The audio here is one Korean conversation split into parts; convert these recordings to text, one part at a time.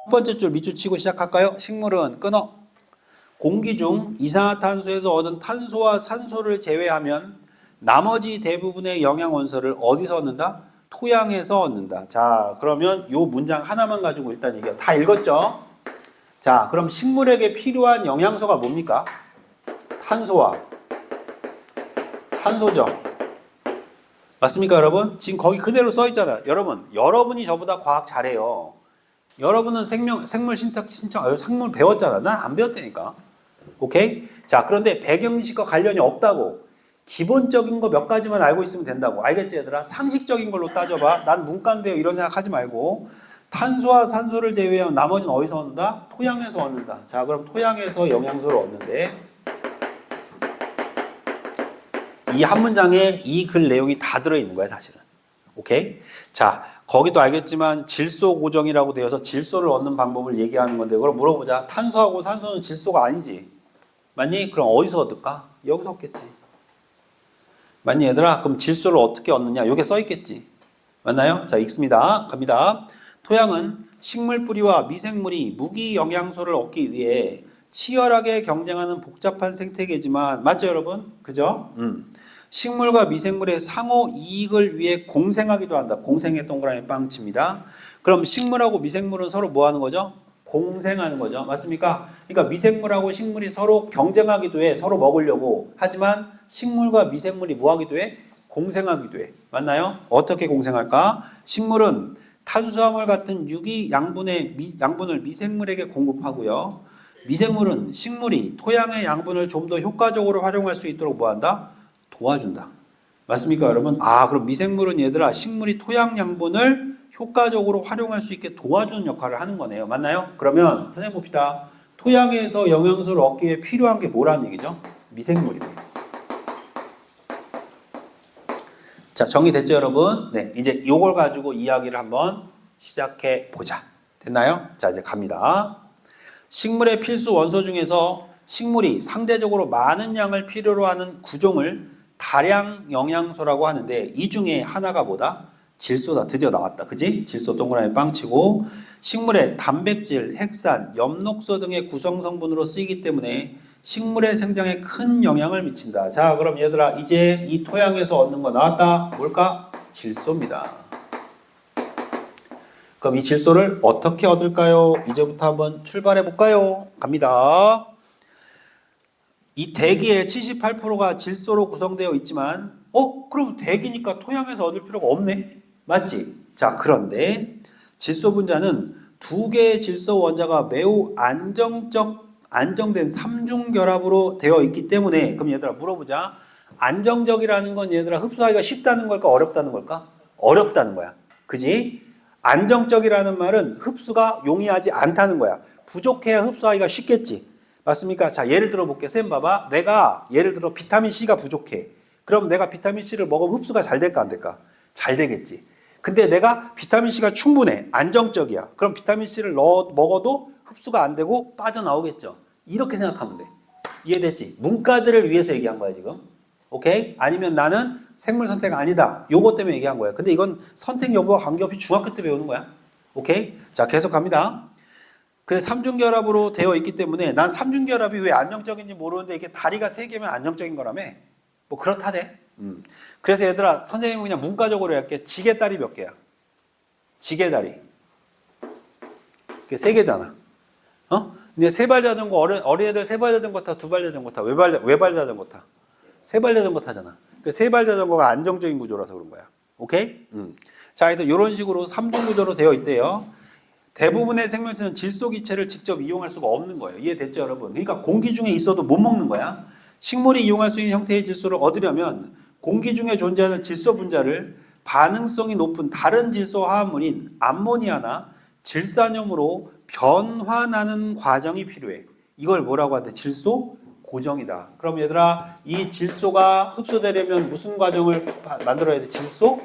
첫 번째 줄 밑줄 치고 시작할까요? 식물은 끊어. 공기 중 이산화탄소에서 얻은 탄소와 산소를 제외하면 나머지 대부분의 영양 원소를 어디서 얻는다? 토양에서 얻는다. 자, 그러면 요 문장 하나만 가지고 일단 얘기해. 다 읽었죠? 자, 그럼 식물에게 필요한 영양소가 뭡니까? 탄소와 산소죠. 맞습니까, 여러분? 지금 거기 그대로 써 있잖아요. 여러분이 저보다 과학 잘해요. 여러분은 생물 생물 배웠잖아. 난 안 배웠다니까. 오케이? 자, 그런데 배경지식과 관련이 없다고. 기본적인 거 몇 가지만 알고 있으면 된다고. 알겠지, 얘들아? 상식적인 걸로 따져봐. 난 문과인데요. 이런 생각 하지 말고. 탄소와 산소를 제외하면 나머지는 어디서 얻는다? 토양에서 얻는다. 자, 그럼 토양에서 영양소를 얻는데 이 한 문장에 이 글 내용이 다 들어있는 거야, 사실은. 오케이? 자, 거기도 알겠지만 질소 고정이라고 되어서 질소를 얻는 방법을 얘기하는 건데 그럼 물어보자. 탄소하고 산소는 질소가 아니지. 맞니? 그럼 어디서 얻을까? 여기서 얻겠지. 맞니, 얘들아? 그럼 질소를 어떻게 얻느냐? 여기 써 있겠지. 맞나요? 자, 읽습니다. 갑니다. 토양은 식물 뿌리와 미생물이 무기 영양소를 얻기 위해 치열하게 경쟁하는 복잡한 생태계지만 맞죠, 여러분? 그죠? 식물과 미생물의 상호 이익을 위해 공생하기도 한다. 공생의 동그라미 빵 칩니다. 그럼 식물하고 미생물은 서로 뭐 하는 거죠? 공생하는 거죠. 맞습니까? 그러니까 미생물하고 식물이 서로 경쟁하기도 해. 서로 먹으려고. 하지만 식물과 미생물이 뭐 하기도 해? 공생하기도 해. 맞나요? 어떻게 공생할까? 식물은 탄수화물 같은 유기 양분을 미생물에게 공급하고요. 미생물은 식물이 토양의 양분을 좀 더 효과적으로 활용할 수 있도록 뭐 한다? 도와준다. 맞습니까, 여러분? 아, 그럼 미생물은 얘들아 식물이 토양 양분을 효과적으로 활용할 수 있게 도와주는 역할을 하는 거네요. 맞나요? 그러면 선생님 봅시다. 토양에서 영양소를 얻기 위해 필요한 게 뭐라는 얘기죠? 미생물이네. 자, 정리됐죠, 여러분? 네, 이제 이걸 가지고 이야기를 한번 시작해 보자. 됐나요? 자, 이제 갑니다. 식물의 필수 원소 중에서 식물이 상대적으로 많은 양을 필요로 하는 구종을 다량 영양소라고 하는데 이 중에 하나가 뭐다? 질소다. 드디어 나왔다. 그지? 질소 동그라미 빵치고 식물의 단백질, 핵산, 엽록소 등의 구성 성분으로 쓰이기 때문에 식물의 생장에 큰 영향을 미친다. 자, 그럼 얘들아 이제 이 토양에서 얻는 거 나왔다. 뭘까? 질소입니다. 그럼 이 질소를 어떻게 얻을까요? 이제부터 한번 출발해 볼까요? 갑니다. 이 대기의 78%가 질소로 구성되어 있지만 그럼 대기니까 토양에서 얻을 필요가 없네. 맞지? 자, 그런데 질소 분자는 두 개의 질소 원자가 매우 안정된 삼중결합으로 되어 있기 때문에 그럼 얘들아 물어보자. 안정적이라는 건 얘들아 흡수하기가 쉽다는 걸까 어렵다는 걸까? 어렵다는 거야. 그지? 안정적이라는 말은 흡수가 용이하지 않다는 거야. 부족해야 흡수하기가 쉽겠지. 맞습니까? 자, 예를 들어 볼게. 쌤 봐봐. 내가 예를 들어 비타민C가 부족해. 그럼 내가 비타민C를 먹으면 흡수가 잘 될까 안 될까? 잘 되겠지. 근데 내가 비타민C가 충분해. 안정적이야. 그럼 비타민C를 먹어도 흡수가 안 되고 빠져나오겠죠. 이렇게 생각하면 돼. 이해됐지? 문과들을 위해서 얘기한 거야 지금. 오케이? 아니면 나는 생물 선택 아니다. 요거 때문에 얘기한 거야. 근데 이건 선택 여부와 관계없이 중학교 때 배우는 거야. 오케이? 자, 계속 갑니다. 그 삼중결합으로 되어 있기 때문에 난 삼중결합이 왜 안정적인지 모르는데 이게 다리가 3개면 안정적인 거라며? 뭐 그렇다대. 그래서 얘들아 선생님은 그냥 문과적으로 할게. 지게다리 몇 개야? 지게다리. 그게 3개잖아. 근데 세발 자전거 어린애들 세발 자전거 타, 두발 자전거 타, 외발 자전거 타. 세발 자전거 타잖아. 그 세발 자전거가 안정적인 구조라서 그런 거야. 오케이? 자, 그래서 이런 식으로 3중 구조로 되어 있대요. 대부분의 생명체는 질소 기체를 직접 이용할 수가 없는 거예요. 이해됐죠, 여러분? 그러니까 공기 중에 있어도 못 먹는 거야. 식물이 이용할 수 있는 형태의 질소를 얻으려면 공기 중에 존재하는 질소 분자를 반응성이 높은 다른 질소 화합물인 암모니아나 질산염으로 변환하는 과정이 필요해. 이걸 뭐라고 하는데? 질소 고정이다. 그럼 얘들아 이 질소가 흡수되려면 무슨 과정을 만들어야 돼? 질소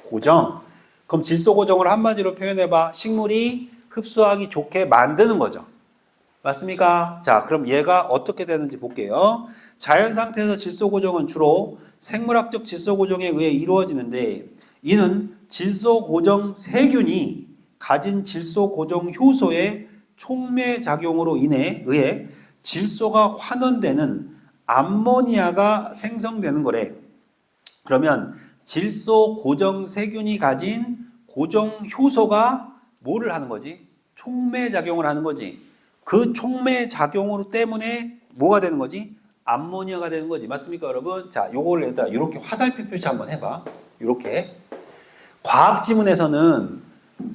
고정. 그럼 질소 고정을 한마디로 표현해봐. 식물이 흡수하기 좋게 만드는 거죠. 맞습니까? 자, 그럼 얘가 어떻게 되는지 볼게요. 자연 상태에서 질소 고정은 주로 생물학적 질소 고정에 의해 이루어지는데 이는 질소 고정 세균이 가진 질소 고정 효소의 촉매 작용으로 의해 질소가 환원되는 암모니아가 생성되는 거래. 그러면 질소 고정 세균이 가진 고정 효소가 뭐를 하는 거지? 촉매 작용을 하는 거지. 그 촉매 작용으로 때문에 뭐가 되는 거지? 암모니아가 되는 거지. 맞습니까, 여러분? 자, 요거를 일단 이렇게 화살표 표시 한번 해봐. 이렇게. 과학 지문에서는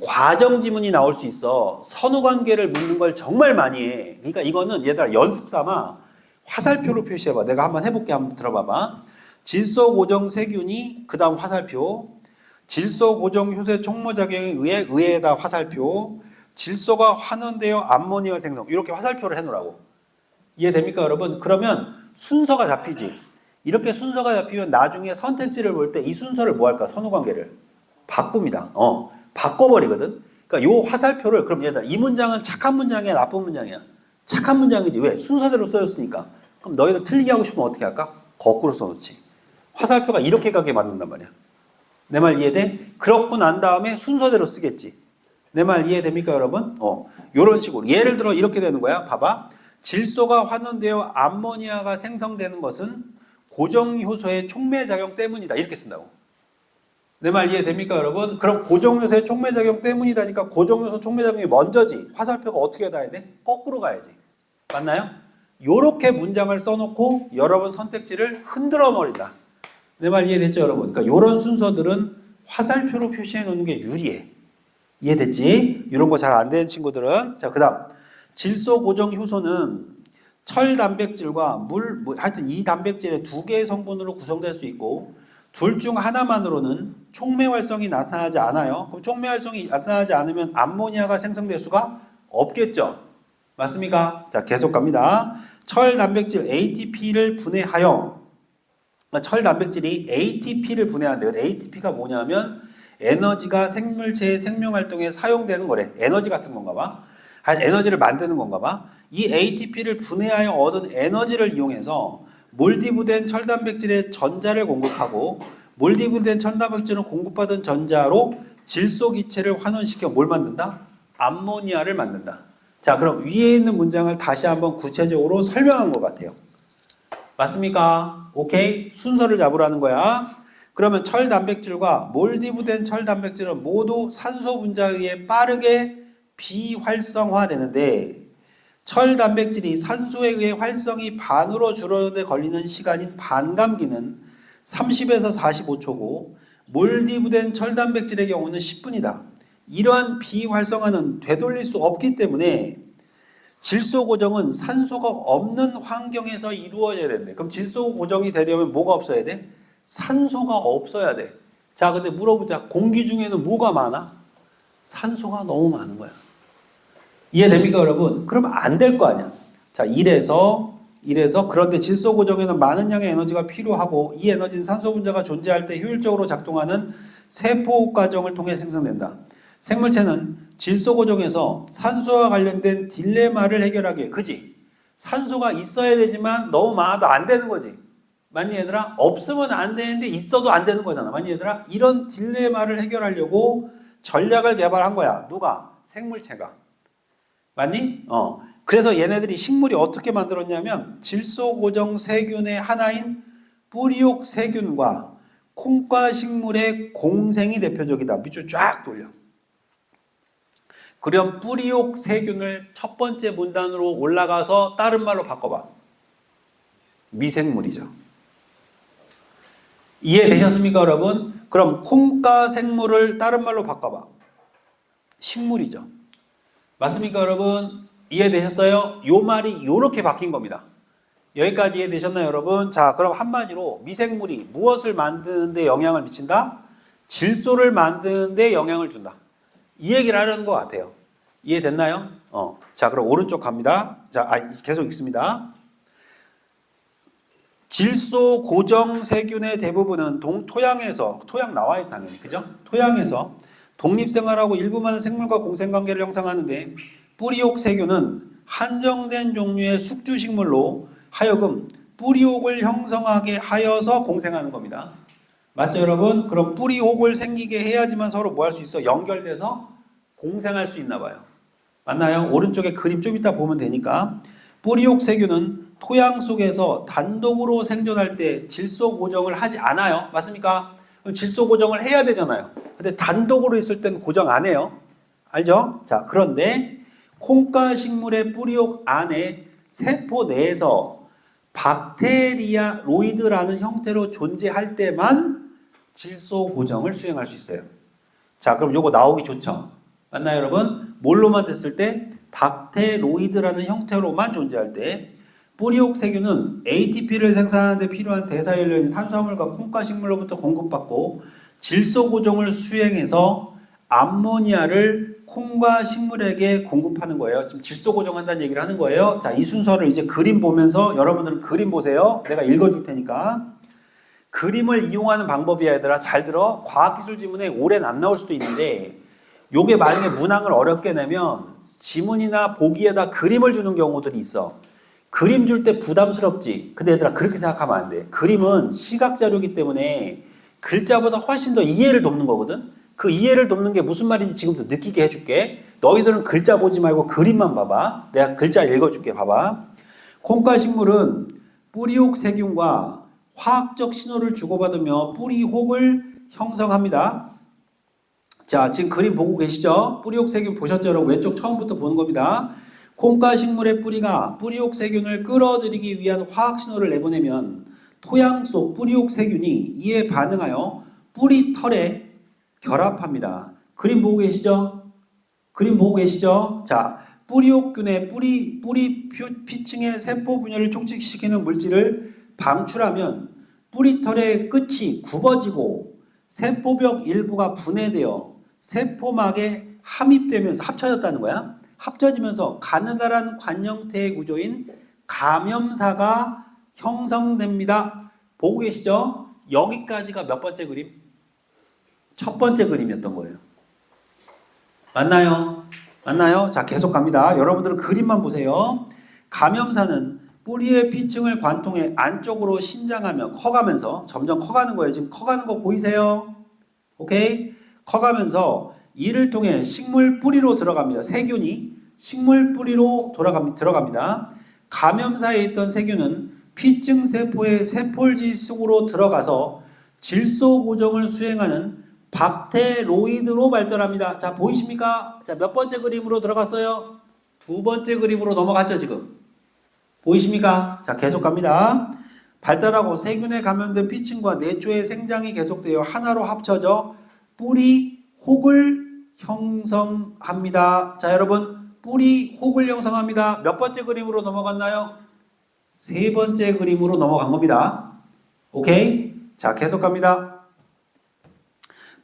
과정 지문이 나올 수 있어. 선후 관계를 묻는 걸 정말 많이 해. 그러니까 이거는 얘들아 연습 삼아 화살표로 표시해봐. 내가 한번 해볼게. 한번 들어봐봐. 질소 고정 세균이 그 다음 화살표. 질소 고정 효소의 촉모작용에 의해다 화살표. 질소가 환원되어 암모니아 생성. 이렇게 화살표를 해놓으라고. 이해됩니까, 여러분? 그러면 순서가 잡히지. 이렇게 순서가 잡히면 나중에 선택지를 볼 때 이 순서를 뭐 할까? 선후 관계를 바꿉니다. 바꿔버리거든. 그러니까 요 화살표를 그럼 얘들아 이 문장은 착한 문장이야, 나쁜 문장이야? 착한 문장이지. 왜? 순서대로 써졌으니까. 그럼 너희들 틀리게 하고 싶으면 어떻게 할까? 거꾸로 써놓지. 화살표가 이렇게 가게 만든단 말이야. 내 말 이해돼? 그렇고 난 다음에 순서대로 쓰겠지. 내 말 이해됩니까, 여러분? 요런 식으로. 예를 들어 이렇게 되는 거야. 봐봐. 질소가 환원되어 암모니아가 생성되는 것은 고정효소의 촉매작용 때문이다. 이렇게 쓴다고. 내 말 이해됩니까, 여러분? 그럼 고정효소의 촉매작용 때문이다니까 고정효소 촉매작용이 먼저지. 화살표가 어떻게 가야 돼? 거꾸로 가야지. 맞나요? 요렇게 문장을 써놓고 여러분 선택지를 흔들어 버린다. 내 말 이해됐죠, 여러분? 그러니까 요런 순서들은 화살표로 표시해 놓는 게 유리해. 이해됐지? 이런 거 잘 안 되는 친구들은. 자, 그 다음. 질소 고정 효소는 철 단백질과 하여튼 이 단백질의 두 개의 성분으로 구성될 수 있고 둘 중 하나만으로는 촉매 활성이 나타나지 않아요. 그럼 촉매 활성이 나타나지 않으면 암모니아가 생성될 수가 없겠죠. 맞습니까? 자, 계속 갑니다. 철 단백질 ATP를 분해하여 철 단백질이 ATP를 분해하는데 ATP가 뭐냐면 에너지가 생물체의 생명활동에 사용되는 거래. 에너지 같은 건가 봐. 에너지를 만드는 건가 봐. 이 ATP를 분해하여 얻은 에너지를 이용해서 몰디브된 철단백질의 전자를 공급하고 몰디브된 철단백질을 공급받은 전자로 질소 기체를 환원시켜 뭘 만든다? 암모니아를 만든다. 자, 그럼 위에 있는 문장을 다시 한번 구체적으로 설명한 것 같아요. 맞습니까? 오케이? 순서를 잡으라는 거야. 그러면 철 단백질과 몰디브된 철 단백질은 모두 산소 분자에 의해 빠르게 비활성화되는데 철 단백질이 산소에 의해 활성이 반으로 줄어드는 데 걸리는 시간인 반감기는 30에서 45초고 몰디브된 철 단백질의 경우는 10분이다. 이러한 비활성화는 되돌릴 수 없기 때문에 질소 고정은 산소가 없는 환경에서 이루어져야 된대. 그럼 질소 고정이 되려면 뭐가 없어야 돼? 산소가 없어야 돼. 자, 근데 물어보자. 공기 중에는 뭐가 많아? 산소가 너무 많은 거야. 이해됩니까, 여러분? 그러면 안 될 거 아니야. 자, 이래서 그런데 질소 고정에는 많은 양의 에너지가 필요하고 이 에너지는 산소 분자가 존재할 때 효율적으로 작동하는 세포 과정을 통해 생성된다. 생물체는 질소 고정에서 산소와 관련된 딜레마를 해결하기 위해, 그지? 산소가 있어야 되지만 너무 많아도 안 되는 거지. 맞니, 얘들아? 없으면 안 되는데 있어도 안 되는 거잖아. 맞니, 얘들아? 이런 딜레마를 해결하려고 전략을 개발한 거야. 누가? 생물체가. 맞니? 그래서 얘네들이 식물이 어떻게 만들었냐면 질소 고정 세균의 하나인 뿌리옥 세균과 콩과 식물의 공생이 대표적이다. 밑줄 쫙 돌려. 그럼 뿌리옥 세균을 첫 번째 문단으로 올라가서 다른 말로 바꿔봐. 미생물이죠. 이해되셨습니까, 여러분? 그럼 콩과 생물을 다른 말로 바꿔봐. 식물이죠. 맞습니까, 여러분? 이해되셨어요? 요 말이 요렇게 바뀐 겁니다. 여기까지 이해되셨나요, 여러분? 자, 그럼 한마디로 미생물이 무엇을 만드는 데 영향을 미친다? 질소를 만드는 데 영향을 준다. 이 얘기를 하려는 것 같아요. 이해됐나요? 자, 그럼 오른쪽 갑니다. 자, 계속 읽습니다. 질소 고정 세균의 대부분은 토양에서, 토양 나와요, 당연히. 그죠? 토양에서 독립생활하고 일부 많은 생물과 공생관계를 형성하는데 뿌리옥 세균은 한정된 종류의 숙주식물로 하여금 뿌리옥을 형성하게 하여서 공생하는 겁니다. 맞죠, 여러분? 그럼 뿌리옥을 생기게 해야지만 서로 뭐 할 수 있어? 연결돼서 공생할 수 있나 봐요. 맞나요? 오른쪽에 그림 좀 이따 보면 되니까. 뿌리옥 세균은 토양 속에서 단독으로 생존할 때 질소 고정을 하지 않아요. 맞습니까? 그럼 질소 고정을 해야 되잖아요. 근데 단독으로 있을 때는 고정 안 해요. 알죠? 자, 그런데 콩가 식물의 뿌리옥 안에 세포 내에서 박테리아 로이드라는 형태로 존재할 때만 질소 고정을 수행할 수 있어요. 자, 그럼 요거 나오기 좋죠? 맞나요, 여러분? 뭘로만 됐을 때? 박테로이드라는 형태로만 존재할 때 뿌리옥 세균은 ATP를 생산하는 데 필요한 대사연료인 탄수화물과 콩가 식물로부터 공급받고 질소 고정을 수행해서 암모니아를 콩과 식물에게 공급하는 거예요. 지금 질소 고정한다는 얘기를 하는 거예요. 자, 이 순서를 이제 그림 보면서 여러분들은 그림 보세요. 내가 읽어줄 테니까. 그림을 이용하는 방법이야, 얘들아. 잘 들어. 과학기술 지문에 올해는 안 나올 수도 있는데 요게 만약에 문항을 어렵게 내면 지문이나 보기에다 그림을 주는 경우들이 있어. 그림 줄 때 부담스럽지. 근데 얘들아, 그렇게 생각하면 안 돼. 그림은 시각 자료이기 때문에 글자보다 훨씬 더 이해를 돕는 거거든. 그 이해를 돕는 게 무슨 말인지 지금부터 느끼게 해줄게. 너희들은 글자 보지 말고 그림만 봐봐. 내가 글자를 읽어줄게. 봐봐. 콩가 식물은 뿌리옥 세균과 화학적 신호를 주고받으며 뿌리혹을 형성합니다. 자, 지금 그림 보고 계시죠? 뿌리옥 세균 보셨죠? 여러분, 왼쪽 처음부터 보는 겁니다. 콩가 식물의 뿌리가 뿌리옥 세균을 끌어들이기 위한 화학 신호를 내보내면 토양 속 뿌리옥 세균이 이에 반응하여 뿌리 털에 결합합니다. 그림 보고 계시죠? 그림 보고 계시죠? 자, 뿌리옥균의 뿌리 피층의 세포 분열을 촉진시키는 물질을 방출하면 뿌리털의 끝이 굽어지고 세포벽 일부가 분해되어 세포막에 함입되면서 합쳐졌다는 거야. 합쳐지면서 가느다란 관 형태의 구조인 감염사가 형성됩니다. 보고 계시죠? 여기까지가 몇 번째 그림? 첫 번째 그림이었던 거예요. 맞나요? 맞나요? 자, 계속 갑니다. 여러분들은 그림만 보세요. 감염사는 뿌리의 피층을 관통해 안쪽으로 신장하며 커가면서 점점 커가는 거예요. 지금 커가는 거 보이세요? 오케이? 커가면서 이를 통해 식물 뿌리로 들어갑니다. 세균이 식물 뿌리로 들어갑니다. 감염사에 있던 세균은 피층 세포의 세폴지 속으로 들어가서 질소 고정을 수행하는 박테로이드로 발달합니다. 자, 보이십니까? 자, 몇 번째 그림으로 들어갔어요? 두 번째 그림으로 넘어갔죠, 지금. 보이십니까? 자, 계속 갑니다. 발달하고 세균에 감염된 피층과 내초의 생장이 계속되어 하나로 합쳐져 뿌리 혹을 형성합니다. 자, 여러분, 뿌리 혹을 형성합니다. 몇 번째 그림으로 넘어갔나요? 세 번째 그림으로 넘어간 겁니다. 오케이? 자, 계속 갑니다.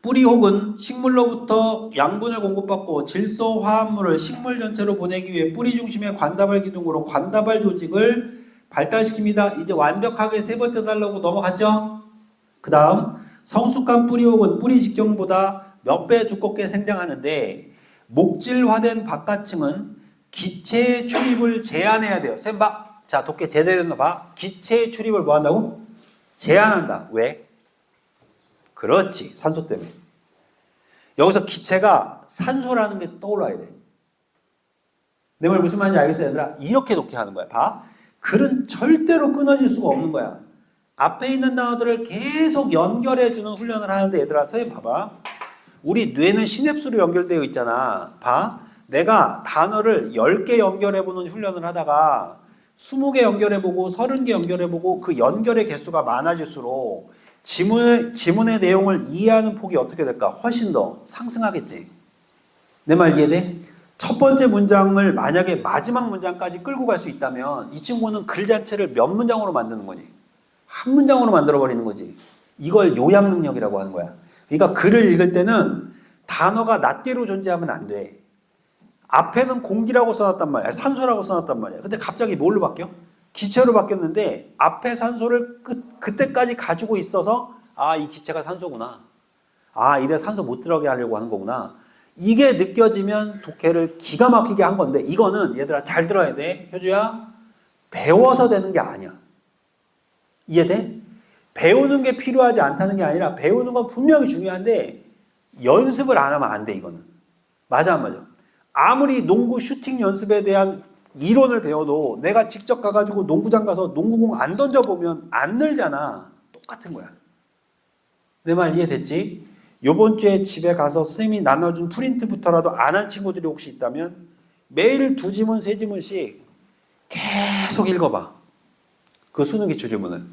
뿌리 혹은 식물로부터 양분을 공급받고 질소 화합물을 식물 전체로 보내기 위해 뿌리 중심의 관다발 기둥으로 관다발 조직을 발달시킵니다. 이제 완벽하게 세 번째 달라고 넘어갔죠? 그 다음 성숙한 뿌리 혹은 뿌리 직경보다 몇 배 두껍게 생장하는데 목질화된 바깥층은 기체의 출입을 제한해야 돼요. 쌤 봐. 자, 독해 제대로 했나 봐. 기체의 출입을 뭐 한다고? 제한한다. 왜? 그렇지. 산소 때문에. 여기서 기체가 산소라는 게 떠올라야 돼. 내 말 무슨 말인지 알겠어요, 얘들아? 이렇게 독해하는 거야. 봐. 글은 절대로 끊어질 수가 없는 거야. 앞에 있는 단어들을 계속 연결해주는 훈련을 하는데, 얘들아, 선생님 봐봐. 우리 뇌는 시냅스로 연결되어 있잖아. 봐. 내가 단어를 10개 연결해보는 훈련을 하다가 20개 연결해보고 30개 연결해보고 그 연결의 개수가 많아질수록 지문의 내용을 이해하는 폭이 어떻게 될까? 훨씬 더 상승하겠지. 내 말 이해돼? 첫 번째 문장을 만약에 마지막 문장까지 끌고 갈 수 있다면 이 친구는 글 자체를 몇 문장으로 만드는 거니? 한 문장으로 만들어버리는 거지. 이걸 요약 능력이라고 하는 거야. 그러니까 글을 읽을 때는 단어가 낱개로 존재하면 안 돼. 앞에는 공기라고 써놨단 말이야. 산소라고 써놨단 말이야. 근데 갑자기 뭘로 바뀌어? 기체로 바뀌었는데 앞에 산소를 그때까지 가지고 있어서 아, 이 기체가 산소구나. 아, 이래 산소 못 들어가게 하려고 하는 거구나. 이게 느껴지면 독해를 기가 막히게 한 건데 이거는 얘들아 잘 들어야 돼. 효주야. 배워서 되는 게 아니야. 이해돼? 배우는 게 필요하지 않다는 게 아니라 배우는 건 분명히 중요한데 연습을 안 하면 안 돼, 이거는. 맞아, 안 맞아? 아무리 농구 슈팅 연습에 대한 이론을 배워도 내가 직접 가가지고 농구장 가서 농구공 안 던져보면 안 늘잖아. 똑같은 거야. 내 말 이해됐지? 요번 주에 집에 가서 선생님이 나눠준 프린트부터라도 안 한 친구들이 혹시 있다면 매일 2지문, 3지문씩 계속 읽어봐. 그 수능 기출 질문을.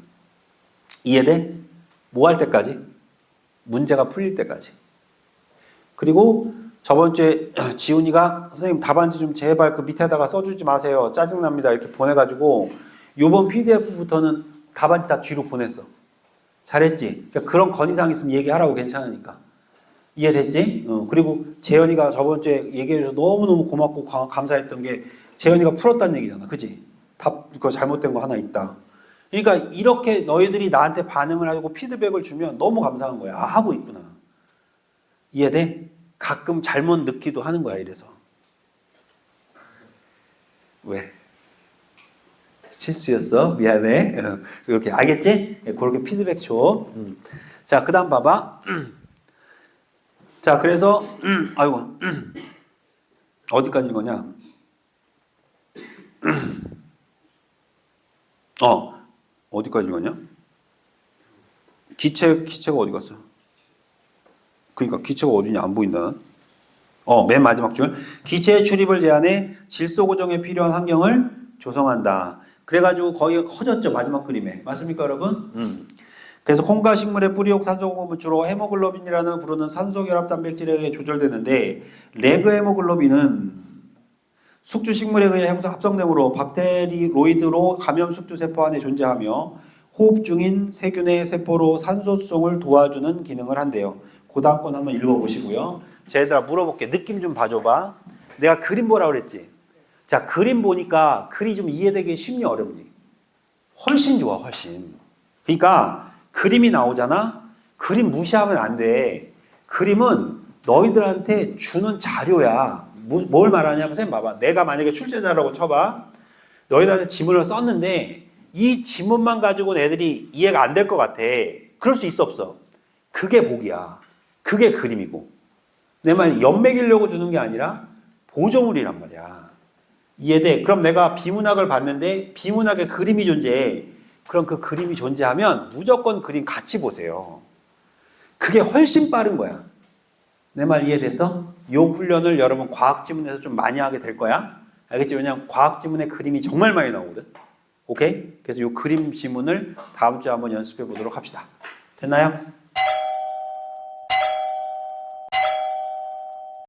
이해돼? 뭐 할 때까지? 문제가 풀릴 때까지. 그리고 저번 주에 지훈이가 선생님 답안지 좀 제발 그 밑에다가 써주지 마세요. 짜증납니다. 이렇게 보내가지고 요번 PDF부터는 답안지 다 뒤로 보냈어. 잘했지? 그러니까 그런 건의사항 있으면 얘기하라고 괜찮으니까. 이해됐지? 그리고 재현이가 저번 주에 얘기해줘서 너무너무 고맙고 감사했던 게 재현이가 풀었다는 얘기잖아. 그지? 답, 그거 잘못된 거 하나 있다. 그러니까 이렇게 너희들이 나한테 반응을 하고 피드백을 주면 너무 감사한 거야. 아, 하고 있구나. 이해돼? 가끔 잘못 느끼도 하는 거야, 이래서. 왜? 실수였어? 미안해. 이렇게, 알겠지? 그렇게 피드백 줘. 자, 그 다음 봐봐. 자, 그래서, 아이고, 어디까지 읽었냐? 어디까지 읽었냐? 기체가 어디 갔어? 그러니까 기체가 어디냐 안 보인다. 맨 마지막 줄. 기체의 출입을 제한해 질소 고정에 필요한 환경을 조성한다. 그래가지고 거의 허졌죠, 마지막 그림에. 맞습니까, 여러분? 그래서 콩과 식물의 뿌리옥 산소공급을 주로 헤모글로빈이라는 부르는 산소결합 단백질에 조절되는데, 레그 헤모글로빈은 숙주 식물에 의해 합성되므로 박테리로이드로 감염 숙주 세포 안에 존재하며 호흡 중인 세균의 세포로 산소 수송을 도와주는 기능을 한대요. 그 다음 건 한번 읽어보시고요. 자, 얘들아 물어볼게. 느낌 좀 봐줘봐. 내가 그림 보라고 그랬지? 자, 그림 보니까 글이 좀 이해되기 쉽니 어렵니? 훨씬 좋아, 훨씬. 그러니까 그림이 나오잖아? 그림 무시하면 안 돼. 그림은 너희들한테 주는 자료야. 뭘 말하냐면 선생님 봐봐. 내가 만약에 출제자라고 쳐봐. 너희들한테 지문을 썼는데 이 지문만 가지고는 애들이 이해가 안 될 것 같아. 그럴 수 있어 없어? 그게 복이야. 그게 그림이고. 내 말 연맥이려고 주는 게 아니라 보조물이란 말이야. 이해돼? 그럼 내가 비문학을 봤는데 비문학에 그림이 존재해. 그럼 그 그림이 존재하면 무조건 그림 같이 보세요. 그게 훨씬 빠른 거야. 내 말 이해됐어? 이 훈련을 여러분 과학 지문에서 좀 많이 하게 될 거야. 알겠지? 왜냐면 과학 지문에 그림이 정말 많이 나오거든. 오케이? 그래서 이 그림 지문을 다음 주에 한번 연습해 보도록 합시다. 됐나요?